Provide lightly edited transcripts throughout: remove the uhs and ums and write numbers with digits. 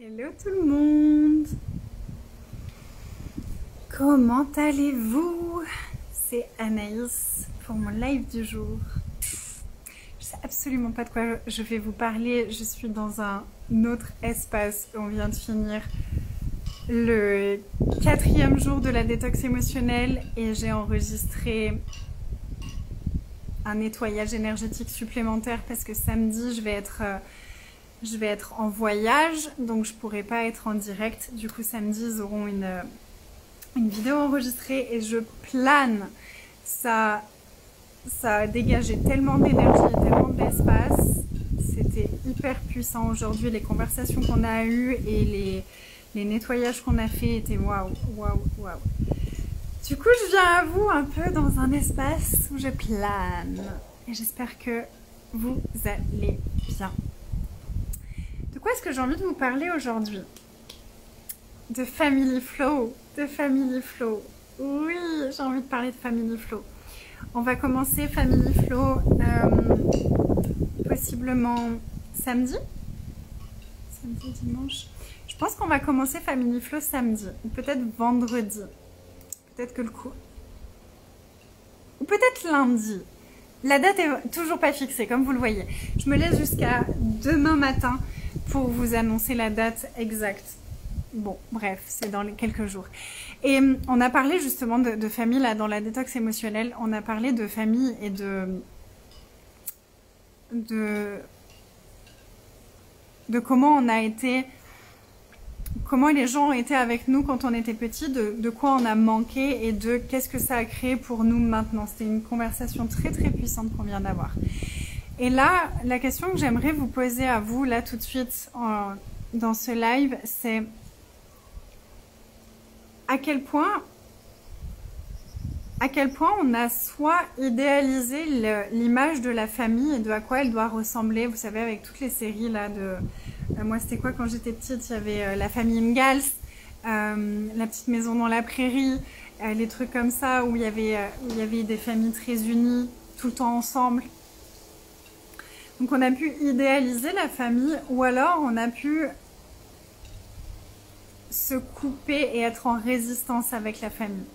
Hello tout le monde. Comment allez-vous? C'est Anaïs pour mon live du jour. Je sais absolument pas de quoi je vais vous parler. Je suis dans un autre espace. On vient de finir le 4e jour de la détox émotionnelle et j'ai enregistré un nettoyage énergétique supplémentaire parce que samedi je vais être en voyage, donc je pourrai pas être en direct. Du coup, samedi, ils auront une vidéo enregistrée et je plane. Ça a dégagé tellement d'énergie, tellement d'espace. C'était hyper puissant aujourd'hui. Les conversations qu'on a eues et les nettoyages qu'on a fait étaient waouh, waouh, waouh. Du coup, je viens à vous un peu dans un espace où je plane. Et j'espère que vous allez bien. De quoi est-ce que j'ai envie de vous parler aujourd'hui? De Family Flow, de Family Flow. Oui, j'ai envie de parler de Family Flow. On va commencer Family Flow possiblement samedi, dimanche. Je pense qu'on va commencer Family Flow samedi, ou peut-être vendredi. Peut-être que le coup... Ou peut-être lundi. La date est toujours pas fixée, comme vous le voyez. Je me laisse jusqu'à demain matin pour vous annoncer la date exacte. Bon, bref, c'est dans quelques jours. Et on a parlé justement de famille, là, dans la détox émotionnelle. On a parlé de famille et de comment on a été... Comment les gens ont été avec nous quand on était petit, de quoi on a manqué et de qu'est-ce que ça a créé pour nous maintenant. C'était une conversation très très puissante qu'on vient d'avoir. Et là, la question que j'aimerais vous poser à vous, là tout de suite, dans ce live, c'est à quel point on a soit idéalisé l'image de la famille et de à quoi elle doit ressembler. Vous savez, avec toutes les séries là de... moi, c'était quoi quand j'étais petite? Il y avait la famille Ingalls, la petite maison dans la prairie, les trucs comme ça où il y avait des familles très unies, tout le temps ensemble. Donc on a pu idéaliser la famille ou alors on a pu se couper et être en résistance avec la famille.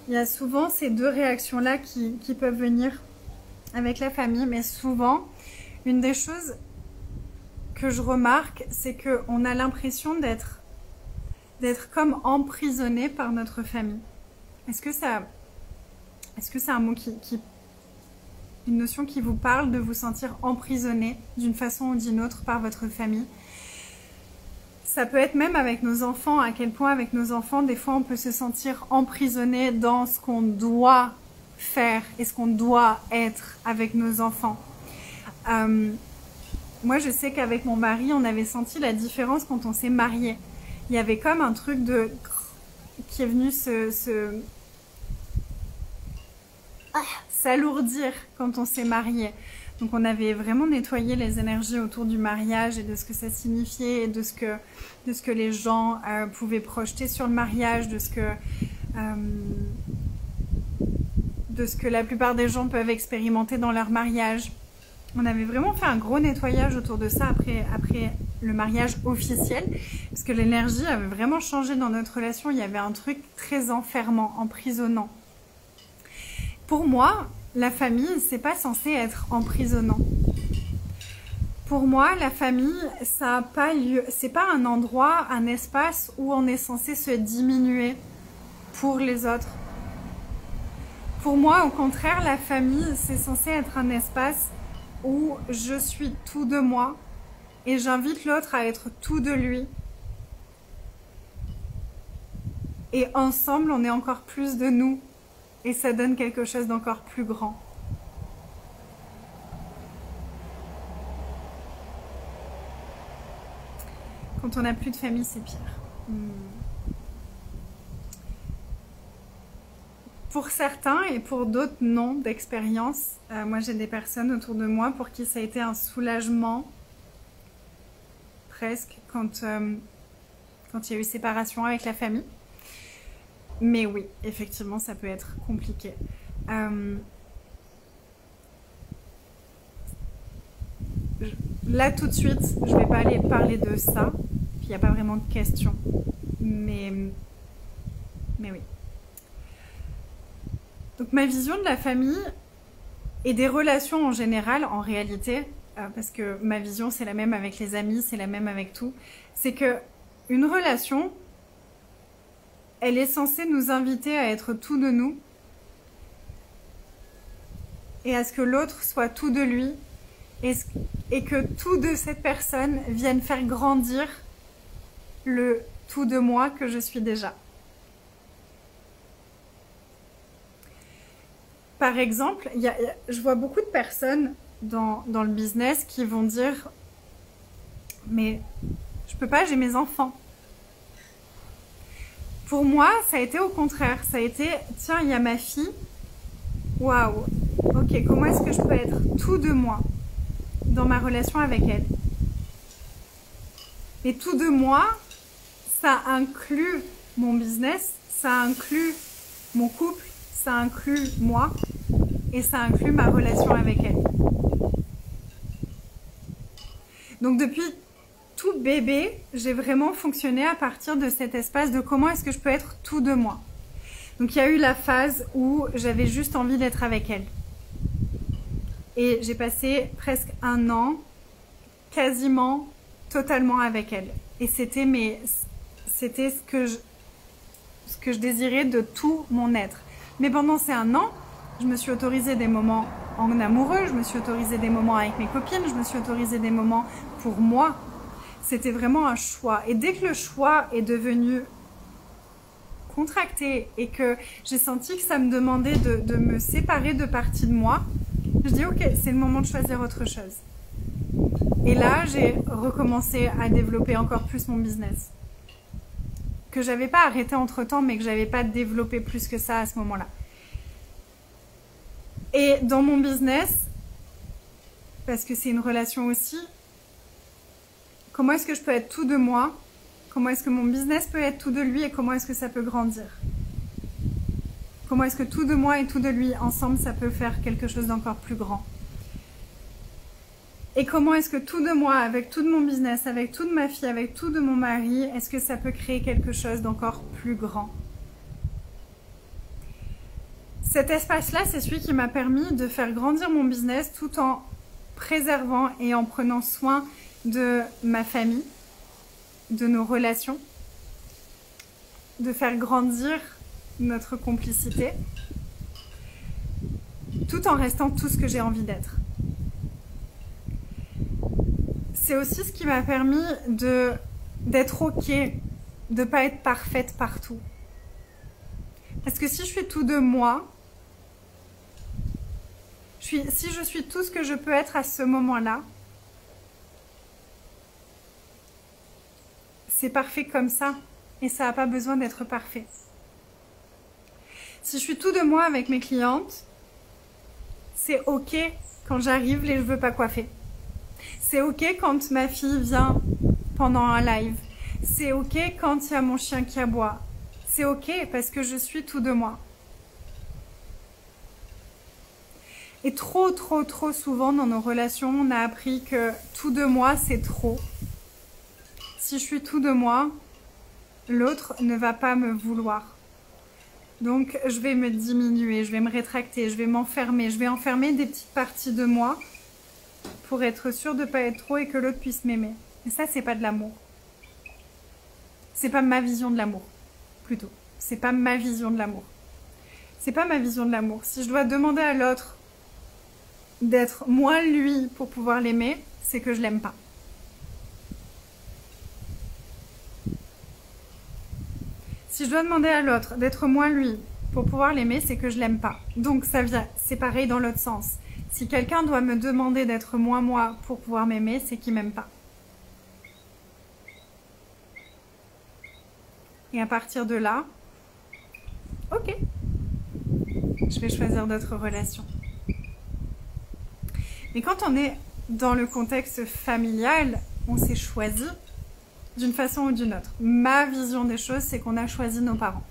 Il y a souvent ces deux réactions-là qui peuvent venir avec la famille, mais souvent, une des choses que je remarque, c'est qu'on a l'impression d'être comme emprisonné par notre famille. Est-ce que c'est un mot une notion qui vous parle, de vous sentir emprisonné d'une façon ou d'une autre par votre famille? Ça peut être même avec nos enfants, à quel point avec nos enfants, des fois on peut se sentir emprisonné dans ce qu'on doit faire et ce qu'on doit être avec nos enfants. Moi je sais qu'avec mon mari, on avait senti la différence quand on s'est marié. Il y avait comme un truc qui est venu s'alourdir quand on s'est marié. Donc on avait vraiment nettoyé les énergies autour du mariage et de ce que ça signifiait et de ce que les gens pouvaient projeter sur le mariage, de ce que la plupart des gens peuvent expérimenter dans leur mariage. On avait vraiment fait un gros nettoyage autour de ça après le mariage officiel, parce que l'énergie avait vraiment changé dans notre relation. Il y avait un truc très enfermant, emprisonnant. Pour moi, la famille, c'est pas censé être emprisonnant. Pour moi, la famille, ça a pas lieu. C'est pas un endroit, un espace où on est censé se diminuer pour les autres. Pour moi, au contraire, la famille, c'est censé être un espace où je suis tout de moi et j'invite l'autre à être tout de lui. Et ensemble, on est encore plus de nous. Et ça donne quelque chose d'encore plus grand. Quand on n'a plus de famille, c'est pire. Pour certains et pour d'autres, non, d'expérience. Moi, j'ai des personnes autour de moi pour qui ça a été un soulagement, presque, quand il y a eu séparation avec la famille. Mais oui, effectivement, ça peut être compliqué. Là, tout de suite, je ne vais pas aller parler de ça, il n'y a pas vraiment de question. Mais oui. Donc ma vision de la famille et des relations en général, en réalité, parce que ma vision c'est la même avec les amis, c'est la même avec tout, c'est que une relation, elle est censée nous inviter à être tout de nous et à ce que l'autre soit tout de lui et que tout de cette personne vienne faire grandir le tout de moi que je suis déjà. Par exemple, je vois beaucoup de personnes dans le business qui vont dire « mais je peux pas, j'ai mes enfants ». Pour moi, ça a été au contraire. Ça a été « tiens, il y a ma fille, waouh, ok, comment est-ce que je peux être tout de moi dans ma relation avec elle ?» Et tout de moi, ça inclut mon business, ça inclut mon couple, ça inclut moi et ça inclut ma relation avec elle. Donc depuis tout bébé, j'ai vraiment fonctionné à partir de cet espace de comment est-ce que je peux être tout de moi. Donc il y a eu la phase où j'avais juste envie d'être avec elle. Et j'ai passé presque 1 an quasiment totalement avec elle. Et c'était ce que je désirais de tout mon être. Mais pendant ces 1 an, je me suis autorisé des moments en amoureux, je me suis autorisé des moments avec mes copines, je me suis autorisé des moments pour moi. C'était vraiment un choix. Et dès que le choix est devenu contracté et que j'ai senti que ça me demandait de me séparer de parties de moi, je dis ok, c'est le moment de choisir autre chose. Et là, j'ai recommencé à développer encore plus mon business. Que j'avais pas arrêté entre temps, mais que j'avais pas développé plus que ça à ce moment-là. Et dans mon business, parce que c'est une relation aussi, comment est-ce que je peux être tout de moi? Comment est-ce que mon business peut être tout de lui et comment est-ce que ça peut grandir? Comment est-ce que tout de moi et tout de lui, ensemble, ça peut faire quelque chose d'encore plus grand? Et comment est-ce que tout de moi, avec tout de mon business, avec toute ma fille, avec tout de mon mari, est-ce que ça peut créer quelque chose d'encore plus grand? Cet espace-là, c'est celui qui m'a permis de faire grandir mon business tout en préservant et en prenant soin de ma famille, de nos relations, de faire grandir notre complicité, tout en restant tout ce que j'ai envie d'être. C'est aussi ce qui m'a permis d'être ok, de ne pas être parfaite partout. Parce que si je suis tout de moi, si je suis tout ce que je peux être à ce moment-là, c'est parfait comme ça et ça n'a pas besoin d'être parfait. Si je suis tout de moi avec mes clientes, c'est ok quand j'arrive les cheveux pas coiffés. C'est ok quand ma fille vient pendant un live. C'est ok quand il y a mon chien qui aboie. C'est ok parce que je suis tout de moi. Et trop souvent dans nos relations, on a appris que tout de moi, c'est trop. Si je suis tout de moi, l'autre ne va pas me vouloir. Donc, je vais me diminuer, je vais me rétracter, je vais m'enfermer, je vais enfermer des petites parties de moi pour être sûre de ne pas être trop et que l'autre puisse m'aimer. Et ça, c'est pas de l'amour. C'est pas ma vision de l'amour, plutôt. C'est pas ma vision de l'amour. C'est pas ma vision de l'amour. Si je dois demander à l'autre d'être moins lui pour pouvoir l'aimer, c'est que je l'aime pas. Si je dois demander à l'autre d'être moins lui pour pouvoir l'aimer, c'est que je l'aime pas. Donc ça vient, c'est pareil dans l'autre sens. Si quelqu'un doit me demander d'être moins moi pour pouvoir m'aimer, c'est qu'il m'aime pas. Et à partir de là, ok, je vais choisir d'autres relations. Mais quand on est dans le contexte familial, on s'est choisi d'une façon ou d'une autre. Ma vision des choses, c'est qu'on a choisi nos parents.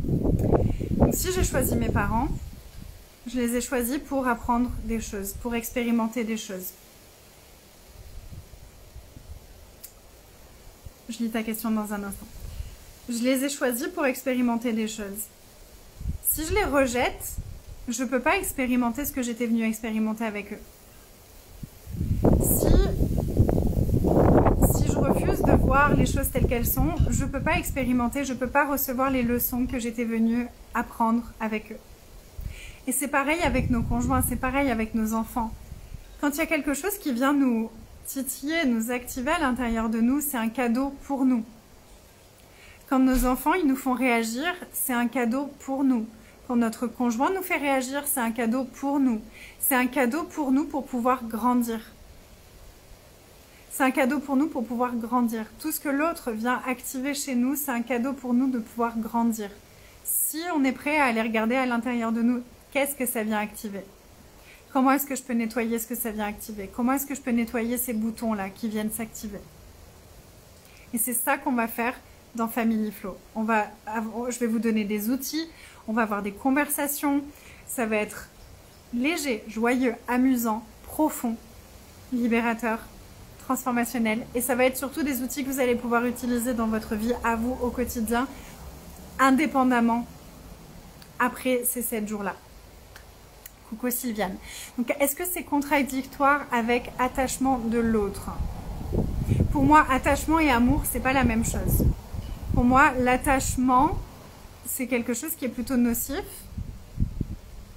Donc si j'ai choisi mes parents, je les ai choisis pour apprendre des choses, pour expérimenter des choses. Je lis ta question dans un instant. Je les ai choisis pour expérimenter des choses. Si je les rejette, je ne peux pas expérimenter ce que j'étais venue expérimenter avec eux. Si je refuse de voir les choses telles qu'elles sont, je ne peux pas expérimenter, je ne peux pas recevoir les leçons que j'étais venue apprendre avec eux. Et c'est pareil avec nos conjoints, c'est pareil avec nos enfants. Quand il y a quelque chose qui vient nous titiller, nous activer à l'intérieur de nous, c'est un cadeau pour nous. Quand nos enfants ils nous font réagir, c'est un cadeau pour nous. Quand notre conjoint nous fait réagir, c'est un cadeau pour nous. C'est un cadeau pour nous pour pouvoir grandir. C'est un cadeau pour nous pour pouvoir grandir. Tout ce que l'autre vient activer chez nous, c'est un cadeau pour nous de pouvoir grandir. Si on est prêt à aller regarder à l'intérieur de nous, qu'est-ce que ça vient activer? Comment est-ce que je peux nettoyer ce que ça vient activer? Comment est-ce que je peux nettoyer ces boutons-là qui viennent s'activer? Et c'est ça qu'on va faire dans Family Flow. Je vais vous donner des outils, on va avoir des conversations, ça va être léger, joyeux, amusant, profond, libérateur, transformationnel. Et ça va être surtout des outils que vous allez pouvoir utiliser dans votre vie à vous au quotidien, indépendamment après ces 7 jours-là. Coucou Sylviane. Donc, est-ce que c'est contradictoire avec attachement de l'autre? Pour moi, attachement et amour, c'est pas la même chose. Pour moi, l'attachement, c'est quelque chose qui est plutôt nocif.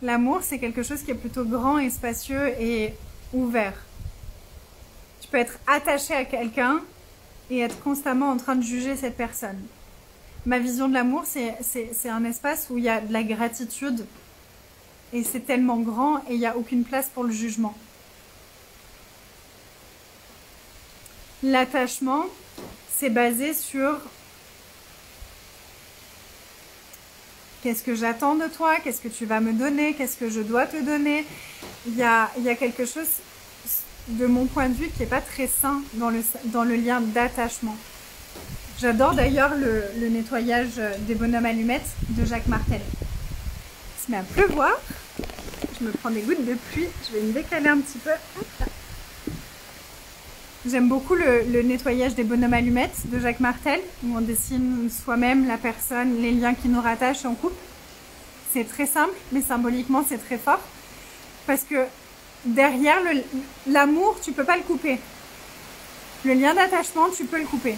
L'amour, c'est quelque chose qui est plutôt grand et spacieux et ouvert. Tu peux être attaché à quelqu'un et être constamment en train de juger cette personne. Ma vision de l'amour, c'est un espace où il y a de la gratitude et c'est tellement grand et il n'y a aucune place pour le jugement. L'attachement, c'est basé sur qu'est-ce que j'attends de toi, qu'est-ce que tu vas me donner, qu'est-ce que je dois te donner. Il y a quelque chose, de mon point de vue, qui n'est pas très sain dans le lien d'attachement. J'adore d'ailleurs le nettoyage des bonhommes allumettes de Jacques Martel. Il se met à pleuvoir. Je me prends des gouttes de pluie. Je vais me décaler un petit peu. J'aime beaucoup le nettoyage des bonhommes allumettes de Jacques Martel, où on dessine soi-même, la personne, les liens qui nous rattachent en couple. C'est très simple, mais symboliquement, c'est très fort. Parce que derrière l'amour, tu ne peux pas le couper. Le lien d'attachement, tu peux le couper.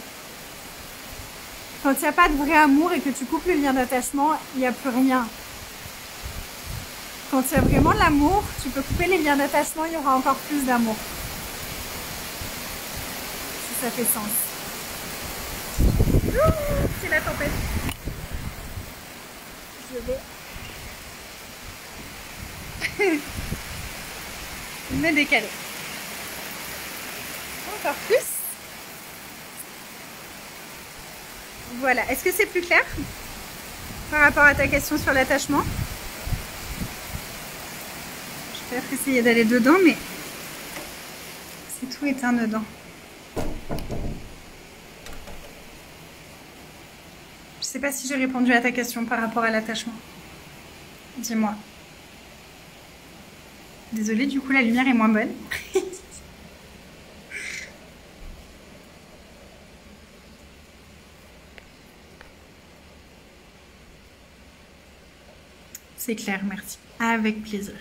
Quand il n'y a pas de vrai amour et que tu coupes le lien d'attachement, il n'y a plus rien. Quand il y a vraiment l'amour, tu peux couper les liens d'attachement, il y aura encore plus d'amour. Si ça fait sens. C'est la tempête. Je vais me décaler. Encore plus. Voilà. Est-ce que c'est plus clair par rapport à ta question sur l'attachement? Je vais peut-être essayer d'aller dedans, mais c'est tout éteint dedans. Je ne sais pas si j'ai répondu à ta question par rapport à l'attachement. Dis-moi. Désolée, du coup, la lumière est moins bonne. C'est clair, merci. Avec plaisir.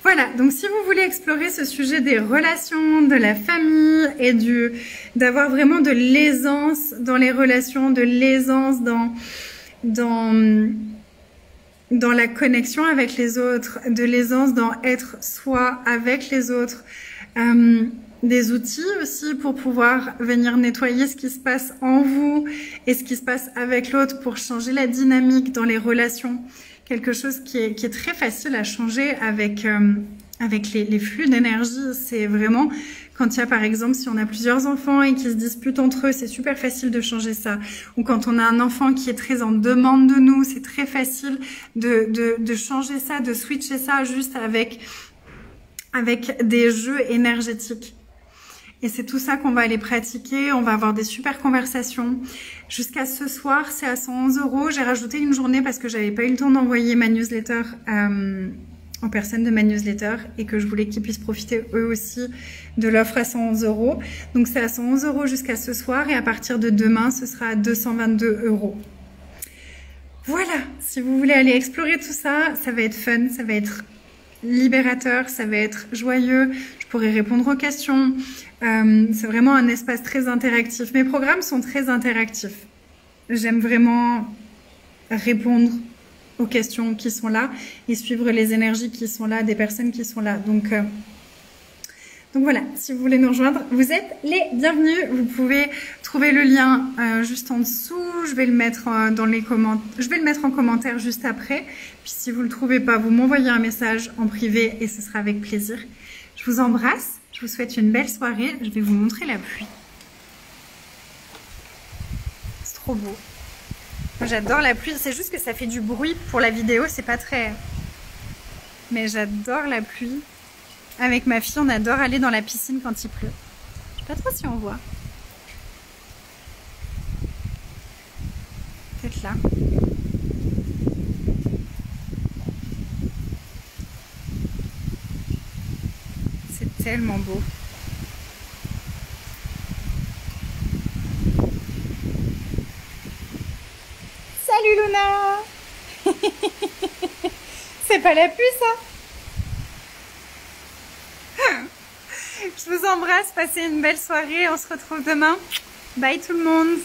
Voilà, donc si vous voulez explorer ce sujet des relations, de la famille et d'avoir vraiment de l'aisance dans les relations, de l'aisance dans la connexion avec les autres, de l'aisance dans être soi avec les autres, des outils aussi pour pouvoir venir nettoyer ce qui se passe en vous et ce qui se passe avec l'autre pour changer la dynamique dans les relations. Quelque chose qui est très facile à changer avec les flux d'énergie. C'est vraiment quand il y a par exemple, si on a plusieurs enfants et qui se disputent entre eux, c'est super facile de changer ça. Ou quand on a un enfant qui est très en demande de nous, c'est très facile de changer ça, de switcher ça juste avec des jeux énergétiques. Et c'est tout ça qu'on va aller pratiquer. On va avoir des super conversations. Jusqu'à ce soir, c'est à 111 €. J'ai rajouté une journée parce que j'avais pas eu le temps d'envoyer ma newsletter aux personnes de ma newsletter et que je voulais qu'ils puissent profiter eux aussi de l'offre à 111 €. Donc c'est à 111 € jusqu'à ce soir et à partir de demain, ce sera à 222 €. Voilà, si vous voulez aller explorer tout ça, ça va être fun, ça va être libérateur, ça va être joyeux, je pourrai répondre aux questions. C'est vraiment un espace très interactif. Mes programmes sont très interactifs. J'aime vraiment répondre aux questions qui sont là et suivre les énergies qui sont là, des personnes qui sont là. Donc voilà, si vous voulez nous rejoindre, vous êtes les bienvenus. Vous pouvez trouver le lien juste en dessous. Je vais le mettre dans les commentaires. Je vais le mettre en commentaire juste après. Puis si vous le trouvez pas, vous m'envoyez un message en privé et ce sera avec plaisir. Je vous embrasse. Je vous souhaite une belle soirée. Je vais vous montrer la pluie. C'est trop beau. Moi, j'adore la pluie. C'est juste que ça fait du bruit pour la vidéo. C'est pas très... Mais j'adore la pluie. Avec ma fille, on adore aller dans la piscine quand il pleut. Je sais pas trop si on voit. Peut-être là. C'est tellement beau. Salut Luna. C'est pas la pluie ça. Je vous embrasse, passez une belle soirée, on se retrouve demain. Bye tout le monde.